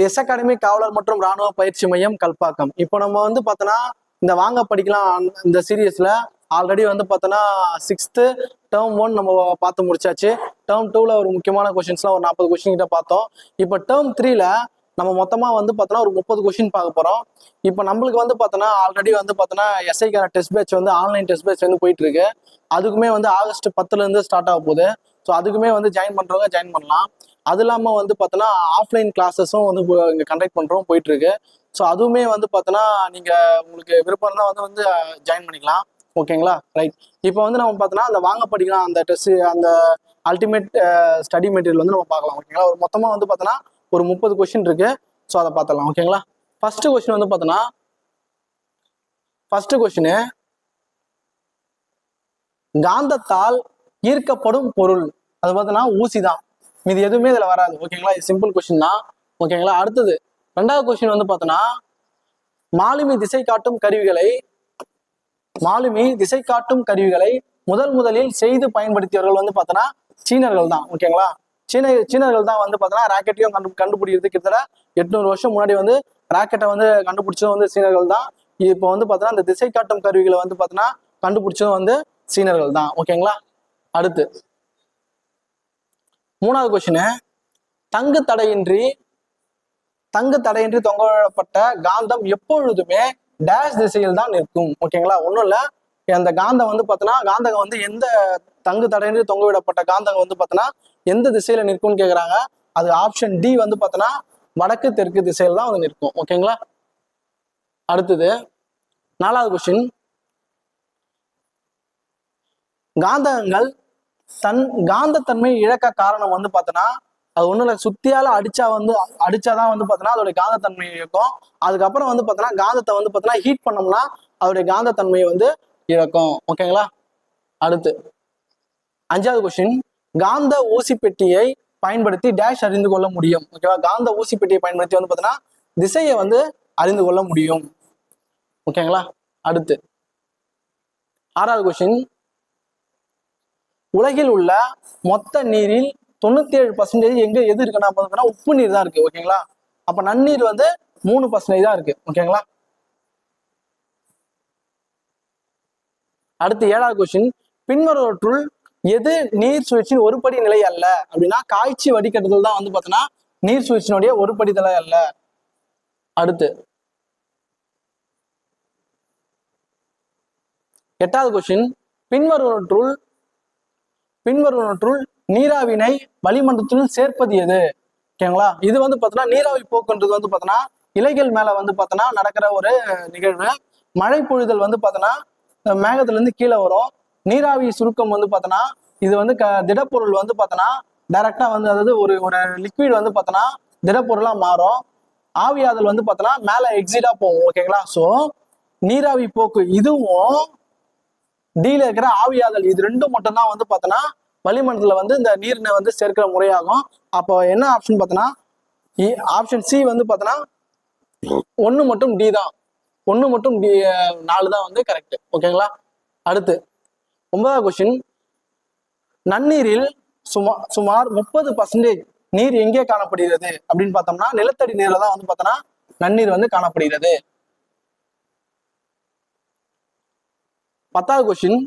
S academy காவலர் மற்றும் ராணுவ பயிற்சி மையம் கல்பாக்கம். இப்போ நம்ம வந்து பார்த்தோன்னா இந்த வாங்க படிக்கலாம் இந்த சீரியஸ்ல ஆல்ரெடி வந்து பார்த்தோன்னா 6th டேர்ம் 1 நம்ம பார்த்து முடிச்சாச்சு. டேர்ம் 2ல ஒரு முக்கியமான கொஸ்டின்ஸ்லாம் ஒரு 40 கொஸ்டின் கிட்ட பார்த்தோம். இப்போ டேர்ம் 3ல நம்ம மொத்தமாக வந்து பார்த்தோன்னா ஒரு 30 கொஸ்டின் பார்க்க போகிறோம். இப்போ நம்மளுக்கு வந்து பார்த்தோன்னா ஆல்ரெடி வந்து பார்த்தோன்னா எஸ்ஐக்கான டெஸ்ட் பேட்ச் வந்து ஆன்லைன் டெஸ்ட் பேட்ச் வந்து போயிட்டு இருக்கு. அதுக்குமே வந்து ஆகஸ்ட் 10லேருந்து ஸ்டார்ட் ஆக போகுது. ஸோ அதுக்குமே வந்து ஜாயின் பண்ணுறவங்க ஜாயின் பண்ணலாம். அது இல்லாமல் வந்து பார்த்தோன்னா ஆஃப்லைன் கிளாஸஸும் வந்து இங்கே கண்டக்ட் பண்ணுறோம் போயிட்டு இருக்கு. ஸோ அதுவுமே வந்து பார்த்தோன்னா நீங்கள் உங்களுக்கு விருப்பம் இருந்தால் வந்து ஜாயின் பண்ணிக்கலாம். ஓகேங்களா? ரைட். இப்போ வந்து நம்ம பார்த்தோன்னா அந்த வாங்க படிக்கலாம் அந்த டெஸ்ட் அந்த அல்டிமேட் ஸ்டடி மெட்டீரியல் வந்து நம்ம பார்க்கலாம். ஓகேங்களா? ஒரு மொத்தமாக வந்து பார்த்தோன்னா ஒரு 30 கொஸ்டின் இருக்கு. ஸோ அதை பார்த்துடலாம். ஓகேங்களா? ஃபர்ஸ்ட் கொஸ்டின் வந்து பார்த்தோன்னா ஃபர்ஸ்ட் கொஸ்டின் காந்தத்தால் ஈர்க்கப்படும் பொருள் அது பார்த்தோன்னா ஊசி தான். இது எதுவுமே இதில் வராது. ஓகேங்களா? இது சிம்பிள் கொஸ்டின் தான். ஓகேங்களா? அடுத்தது 2வது கொஸ்டின் வந்து பார்த்தோன்னா மாலுமி திசை காட்டும் கருவிகளை முதலில் செய்து பயன்படுத்தியவர்கள் வந்து பார்த்தோன்னா சீனர்கள் தான். ஓகேங்களா? சீனர்கள் தான் வந்து பார்த்தோன்னா ராக்கெட்டையும் கண்டுபிடிக்கிறது கிட்டத்தட்ட 800 வருஷம் முன்னாடி வந்து ராக்கெட்டை வந்து கண்டுபிடிச்சதும் வந்து சீனர்கள் தான். இப்போ வந்து பார்த்தோன்னா அந்த திசை காட்டும் கருவிகளை வந்து பார்த்தோன்னா கண்டுபிடிச்சதும் வந்து சீனர்கள் தான். ஓகேங்களா? அடுத்து 3வது கொஸ்டின் தங்கு தடையின்றி தொங்கவிடப்பட்ட காந்தம் எப்பொழுதுமே டேஷ் திசையில் தான் நிற்கும். ஓகேங்களா? ஒன்றும் இல்லை, அந்த காந்தம் வந்து பார்த்தோன்னா காந்தகம் வந்து எந்த தங்கு தடையின்றி தொங்கவிடப்பட்ட காந்தகம் வந்து பார்த்தோன்னா எந்த திசையில நிற்கும்னு கேட்குறாங்க. அது ஆப்ஷன் டி வந்து பார்த்தோன்னா வடக்கு தெற்கு திசையில் தான் வந்து நிற்கும். ஓகேங்களா? அடுத்தது 4வது கொஸ்டின் காந்தகங்கள் காந்தத்தன்மை இழக்க காரணம் வந்து பார்த்தோன்னா அது ஒன்றும் இல்லை, சுத்தியால அடிச்சாதான் வந்து பார்த்தோன்னா அதோட காந்தத்தன்மை இழக்கும். அதுக்கப்புறம் வந்து பார்த்தோன்னா காந்தத்தை வந்து பார்த்தோன்னா ஹீட் பண்ணோம்னா அதோடைய காந்தத்தன்மையை வந்து இழக்கும். ஓகேங்களா? அடுத்து 5வது கொஸ்டின் காந்த ஊசி பெட்டியை பயன்படுத்தி டேஷ் அறிந்து கொள்ள முடியும். ஓகேவா? காந்த ஊசி பெட்டியை பயன்படுத்தி வந்து பார்த்தோன்னா திசையை வந்து அறிந்து கொள்ள முடியும். ஓகேங்களா? அடுத்து 6வது கொஸ்டின் உலகில் உள்ள மொத்த நீரில் 97% எது இருக்குன்னா பார்த்தோம்னா உப்பு நீர் தான் இருக்கு. ஓகேங்களா? அப்ப நன்னீர் வந்து 3% தான் இருக்கு. ஓகேங்களா? அடுத்து 7வது கொஸ்டின் பின்வருவற்றுள் எது நீர் சுழற்சியின் ஒருபடி நிலை அல்ல அப்படின்னா காய்ச்சி வடிகட்டுதல் தான் வந்து பார்த்தோன்னா நீர் சுழற்சியினுடைய ஒருபடி நிலை அல்ல. அடுத்து 8வது கொஸ்டின் பின்வருவற்றுள் நீராவினை வளிமண்டலத்தில் சேர்ப்பது எது? ஓகேங்களா? இது வந்து பார்த்தோன்னா நீராவி போக்குன்றது வந்து பார்த்தோன்னா இலைகள் மேல வந்து பார்த்தோன்னா நடக்கிற ஒரு நிகழ்வு. மழை பொழிதல் வந்து பார்த்தோன்னா மேகத்துல இருந்து கீழே வரும். நீராவி சுருக்கம் வந்து பார்த்தோன்னா இது வந்து திடப்பொருள் வந்து பார்த்தோன்னா டைரக்டா வந்து அதாவது ஒரு லிக்விட் வந்து பார்த்தோன்னா திடப்பொருளா மாறும். ஆவியாதல் வந்து பார்த்தோன்னா மேல எக்ஸிடா போகும். ஓகேங்களா? ஸோ நீராவி போக்கு இதுவும் டீல இருக்கிற ஆவியாதல் இது ரெண்டும் மட்டும் தான் வந்து பார்த்தோன்னா வளிமண்டலத்துல வந்து இந்த நீரினை வந்து சேர்க்கிற முறையாகும். அப்போ என்ன ஆப்ஷன் பார்த்தோன்னா ஆப்ஷன் சி வந்து பார்த்தோன்னா 1 மற்றும் டி தான். 1 மற்றும் டி 4 தான் வந்து கரெக்ட். ஓகேங்களா? அடுத்து 9வது கொஸ்டின் நன்னீரில் சுமார் 30% நீர் எங்கே காணப்படுகிறது அப்படின்னு பார்த்தோம்னா நிலத்தடி நீர்ல தான் வந்து பார்த்தோன்னா நன்னீர் வந்து காணப்படுகிறது. 10வது கொஸ்டின்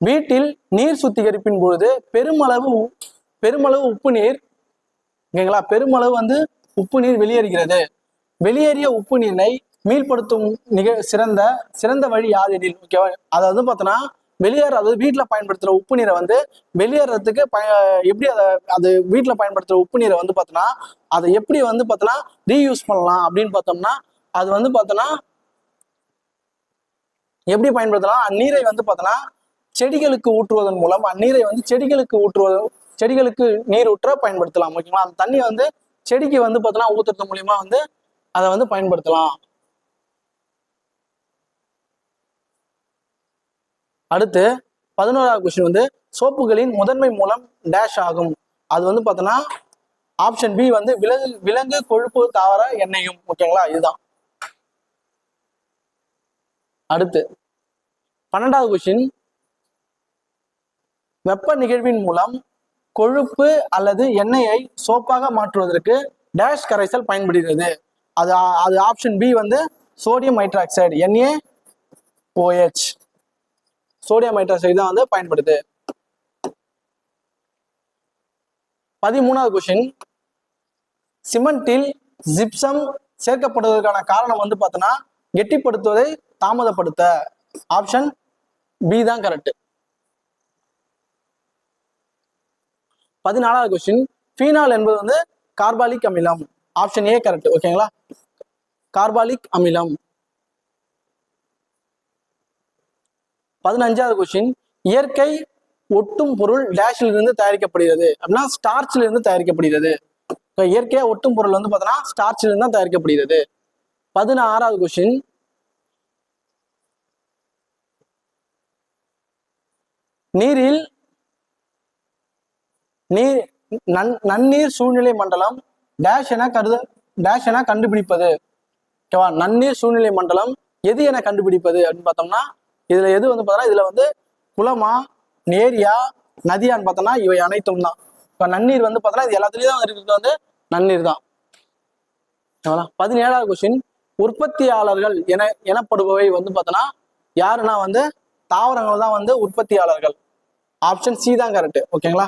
வீட்டில் நீர் சுத்திகரிப்பின் பொழுது பெருமளவு உப்பு நீர் ஓகேங்களா பெருமளவு வந்து உப்பு நீர் வெளியேறுகிறது. வெளியேறிய உப்பு நீரை மீள்படுத்தும் சிறந்த வழி யாதெனில் ஓகேவா? அதாவது பார்த்தோன்னா அதாவது வீட்டில் பயன்படுத்துகிற உப்பு நீரை வந்து வெளியேறதுக்கு எப்படி அது வீட்டில் பயன்படுத்துகிற உப்பு நீரை வந்து பார்த்தோன்னா அதை எப்படி வந்து பார்த்தோன்னா ரீயூஸ் பண்ணலாம் அப்படின்னு பார்த்தோம்னா அது வந்து பார்த்தோன்னா எப்படி பயன்படுத்தலாம்? அந்நீரை வந்து பார்த்தோன்னா செடிகளுக்கு ஊற்றுவதன் மூலம் அந்நீரை வந்து செடிகளுக்கு நீர் ஊற்ற பயன்படுத்தலாம். ஓகேங்களா? அந்த தண்ணியை வந்து செடிக்கு வந்து பார்த்தோன்னா ஊத்துறது மூலியமா வந்து அதை வந்து பயன்படுத்தலாம். அடுத்து 11வது கொஸ்டின் வந்து சோப்புகளின் முதன்மை மூலம் டேஷ் ஆகும். அது வந்து பார்த்தோன்னா ஆப்ஷன் பி வந்து விலங்கு கொழுப்பு தாவர எண்ணெயும். ஓகேங்களா? இதுதான். அடுத்து 12வது கொஸ்டின் வெப்ப நிகழ்வின் மூலம் கொழுப்பு அல்லது எண்ணெயை சோப்பாக மாற்றுவதற்கு டேஷ் கரைசல் பயன்படுகிறது. அது அது ஆப்ஷன் பி வந்து sodium hydroxide NaOH. Sodium hydroxide தான் வந்து பயன்படுது. 13வது கொஸ்டின், சிமெண்டில் ஜிப்சம் சேர்க்கப்படுவதற்கான காரணம் வந்து பார்த்தோன்னா கெட்டிப்படுத்துவதை தாமதப்படுத்த. ஆப்ஷன் பி தான் கரெக்ட். 14வது கொஸ்டின், ஃபீனால் என்பது வந்து கார்பாலிக் அமிலம். Option A correct. ஓகேங்களா, கார்பாலிக் அமிலம். 15வது கொஸ்டின், இயற்கை ஒட்டும் பொருள் டேஷில் இருந்து தயாரிக்கப்படுகிறது அப்படின்னா ஸ்டார்ச்ல இருந்து தயாரிக்கப்படுகிறது. இயற்கையா ஒட்டும் பொருள் வந்து பார்த்தோன்னா ஸ்டார்ச்ல இருந்து தான் தயாரிக்கப்படுகிறது. 16வது கொஸ்டின், நீரில் நன்னீர் சூழ்நிலை மண்டலம் டேஷ் என கண்டுபிடிப்பது. ஓகேவா, நன்னீர் சூழ்நிலை மண்டலம் எது என கண்டுபிடிப்பது அப்படின்னு பார்த்தோம்னா இதுல எது வந்து பார்த்தோம்னா இதுல வந்து குளமா நேரியா நதியான்னு பார்த்தோம்னா இவை அனைத்தும் தான். இப்போ நன்னீர் வந்து பார்த்தோம்னா இது எல்லாத்துலயும் தான் இருக்கிறது வந்து நன்னீர் தான். 17வது கொஸ்டின், உற்பத்தியாளர்கள் எனப்படுபவை வந்து பார்த்தோம்னா யாருன்னா வந்து தாவரங்கள் தான் வந்து உற்பத்தியாளர்கள். ஆப்ஷன் சி தான் கரெக்ட். ஓகேங்களா.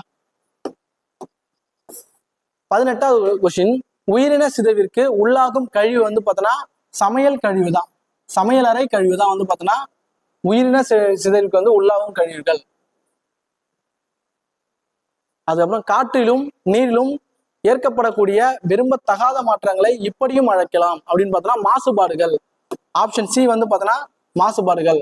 18வது கொஸ்டின், உயிரின சிதைவிற்கு உள்ளாகும் கழிவு வந்து பார்த்தோன்னா சமையல் கழிவு தான். சமையலறை கழிவு தான் வந்து பார்த்தோன்னா உயிரின சிதைவிற்கு வந்து உள்ளாகும் கழிவுகள். அதுக்கப்புறம் காற்றிலும் நீரிலும் ஏற்கப்படக்கூடிய விரும்பத்தகாத மாற்றங்களை இப்படியும் அழைக்கலாம் அப்படின்னு பார்த்தோன்னா மாசுபாடுகள். ஆப்ஷன் சி வந்து பார்த்தோன்னா மாசுபாடுகள்.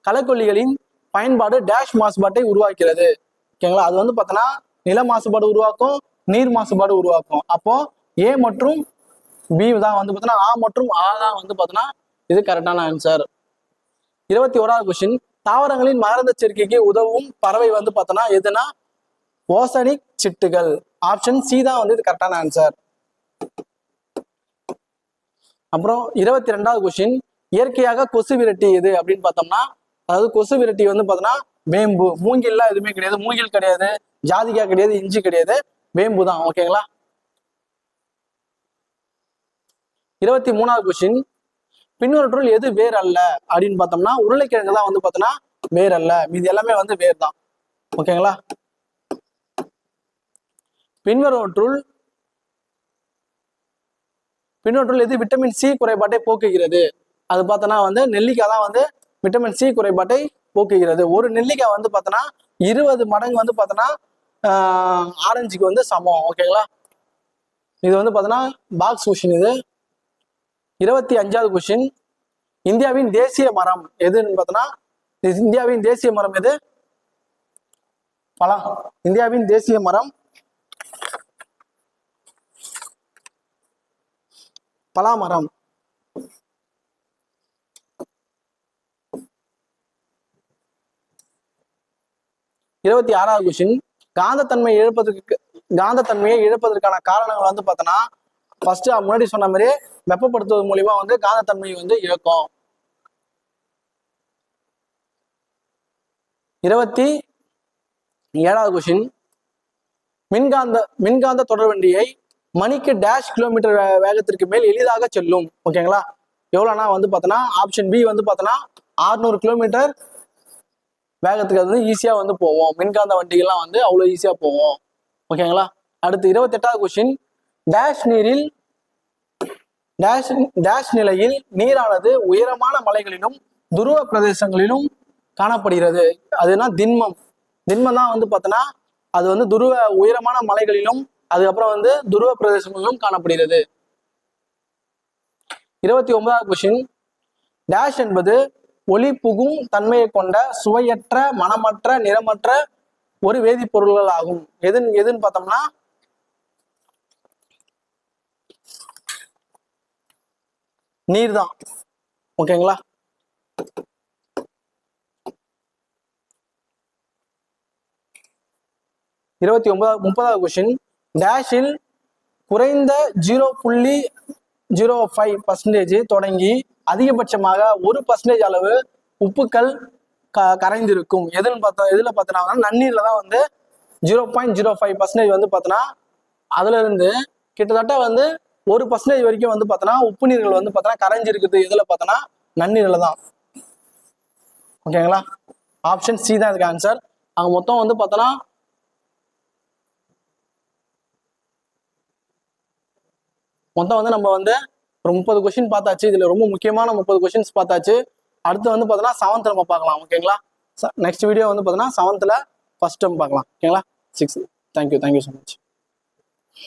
களைக்கொல்லிகளின் பயன்பாடு டேஷ் மாசுபாட்டை உருவாக்கிறது. ஓகேங்களா, அது வந்து பார்த்தோன்னா நில மாசுபாடு உருவாக்கும், நீர் மாசுபாடு உருவாக்கும். அப்போ ஏ மற்றும் பி தான் வந்து பார்த்தோன்னா ஆ மற்றும் ஆ தான் வந்து பார்த்தோன்னா இது கரெக்டான ஆன்சர். 21வது கொஸ்டின், தாவரங்களின் மகரந்த சேர்க்கைக்கு உதவும் பறவை வந்து பார்த்தோன்னா எதுனா ஓசனிக் சிட்டுகள். ஆப்ஷன் சி தான் வந்து இது கரெக்டான ஆன்சர். அப்புறம் 22வது கொஸ்டின், இயற்கையாக கொசு விரட்டி எது அப்படின்னு பார்த்தோம்னா அதாவது கொசு விரட்டி வந்து பார்த்தோன்னா வேம்பு. மூங்கில்லாம் எதுவுமே கிடையாது, மூங்கில் கிடையாது, ஜாதிக்காய் கிடையாது, இஞ்சி கிடையாது, வேம்பு தான். ஓகேங்களா. 23வது கொஸ்டின், பின்வற்றுள் எது வேர் அல்ல அப்படின்னு பார்த்தோம்னா உருளைக்கிழங்கு தான் வந்து பார்த்தோன்னா வேர் அல்ல, மீது எல்லாமே வந்து வேர் தான். ஓகேங்களா. பின்வற்றுள் எது விட்டமின் சி குறைபாட்டை போக்குகிறது. அது பார்த்தோன்னா வந்து நெல்லிக்காய் தான் வந்து விட்டமின் சி குறைபாட்டை போக்குகிறது. ஒரு நெல்லிக்காய் வந்து பார்த்தோன்னா 20 மடங்கு வந்து பார்த்தோன்னா ஆரஞ்சுக்கு வந்து சமம். ஓகேங்களா. இது வந்து பார்த்தோன்னா பாக்ஸ் கொஸ்டின். இது 25வது கொஸ்டின், இந்தியாவின் தேசிய மரம் எதுன்னு பார்த்தோன்னா இந்தியாவின் தேசிய மரம் எது? இந்தியாவின் தேசிய மரம் பலாமரம். 26வது கொஸ்டின், காந்தத்தன்மையை இழப்பதற்கான காரணங்கள் வந்து பார்த்தோன்னா ஃபர்ஸ்ட் முன்னாடி சொன்ன மாதிரி வெப்பப்படுத்துவது மூலியமா வந்து காந்தத்தன்மையை வந்து இழக்கும். 27வது கொஸ்டின், மின்காந்த தொடர்வண்டியை மணிக்கு டேஷ் கிலோமீட்டர் வேகத்திற்கு மேல் எளிதாக செல்லும். ஓகேங்களா, எவ்வளோனா வந்து பார்த்தோன்னா ஆப்ஷன் பி வந்து பார்த்தோன்னா 600 கிலோமீட்டர் வேகத்துக்கு அது வந்து ஈஸியா வந்து போவோம். மின்காந்த வண்டிகள்லாம் வந்து அவ்வளோ ஈஸியா போவோம். ஓகேங்களா. அடுத்து 28வது கொஸ்டின், டேஷ் நிலையில் நீரானது உயரமான மலைகளிலும் துருவ பிரதேசங்களிலும் காணப்படுகிறது. அதுனா திண்மம் தான் வந்து பார்த்தோன்னா அது வந்து உயரமான மலைகளிலும் அதுக்கப்புறம் வந்து துருவ பிரதேசங்களிலும் காணப்படுகிறது. 29வது கொஸ்டின், டேஷ் என்பது ஒளி புகும் தன்மையை கொண்ட சுவையற்ற மனமற்ற நிறமற்ற ஒரு வேதிப்பொருள்கள் ஆகும். எதுன்னு பார்த்தோம்னா நீர் தான். ஓகேங்களா. 30வது கொஸ்டின், டேஷில் குறைந்த 0.05% தொடங்கி அதிகபட்சமாக 1% அளவு உப்புக்கள் கரைந்திருக்கும். எதுல பார்த்தோம்னா நன்னீர்ல தான் வந்து 0.05% வந்து பார்த்தோன்னா அதுல இருந்து கிட்டத்தட்ட வந்து 1% வரைக்கும் வந்து பார்த்தோன்னா உப்பு நீர்கள் வந்து பார்த்தோன்னா கரைஞ்சிருக்குது. இதுல பார்த்தோன்னா நன்னீர்ல தான். ஓகேங்களா? ஆப்ஷன் சி தான் இதுக்கு ஆன்சர். அங்க மொத்தம் வந்து பார்த்தோன்னா மொத்தம் வந்து நம்ம வந்து ஒரு 30 கொஸ்டின் பார்த்தாச்சு. இதுல ரொம்ப முக்கியமான 30 கொஸ்டின்ஸ் பார்த்தாச்சு. அடுத்து வந்து பார்த்தோன்னா 7th நம்ம பார்க்கலாம். ஓகேங்களா? நெக்ஸ்ட் வீடியோ வந்து பார்த்தோன்னா 7th ஃபர்ஸ்ட் டைம் பார்க்கலாம். ஓகேங்களா? 6. Thank you so much.